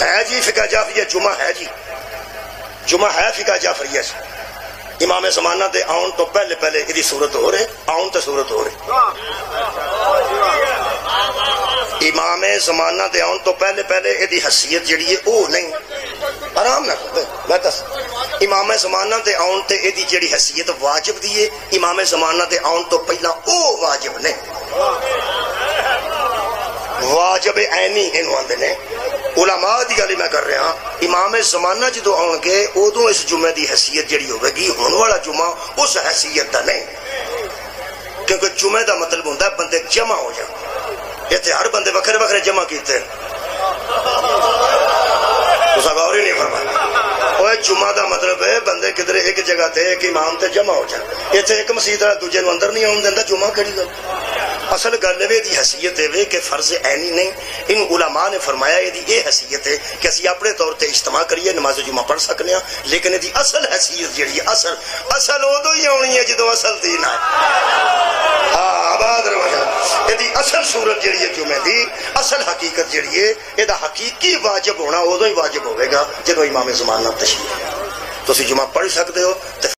ہے جی فقہ جعفریہ جمعہ ہے جی، جمعہ ہے فقہ جعفریہ سے امام زمانہ دے آن تو پہلے پہلے یہ صورت ہو رہے، آن تو صورت ہو رہے، امام زمانہ دے آن تو پہلے پہلے یہ حیثیت جڑی ہے او نہیں، آرام نہ کرو میں دس، امام زمانہ دے آن تے یہ جڑی حیثیت واجب دی ہے، امام زمانہ دے آن تو پہلا او واجب نہیں، واجب عینی انہوں آندے نے، علماء دی گلی میں کر رہا ہاں، امام زمانہ جدو آن گے ادو اس جمعے دی حیثیت جڑی ہوئے گی ہون والا جمعہ اس حیثیت دا نہیں، کیونکہ جمعے دا مطلب ہوتا ہے بندے جمع ہو جائیں، یہ تے ہر بندے وکھرے وکھرے جمع کیتے ہیں، اس غور ہی نہیں فرمایا، وہ جمعہ دا مطلب ہے بندے کدھر ایک جگہ تے ایک امام تے جمع ہو جائیں، یہ تے ایک مسجد ہے دوجے نو اندر نہیں آن دیندہ جمعہ کھڑی گل، اصل گلوے دی حیثیت ہے کہ فرض عینی نہیں، ان علماء نے فرمایا یہ حیثیت ہے کہ اسی اپنے طور تے اجتماع کریے نماز جمعہ پڑھ سکنے ہیں، لیکن یہ اصل حیثیت جڑی اصل ادو ہی آنی ہے جدو اصل دین ہے، ہاں آباد رہا، یہ اصل صورت جڑی ہے جمعے دی اصل حقیقت جڑی ہے یہ حقیقی واجب ہونا ادو ہی واجب ہوئے گا جدو امام زمانہ تشریف تو اسی جمعہ پڑھ سکتے ہو۔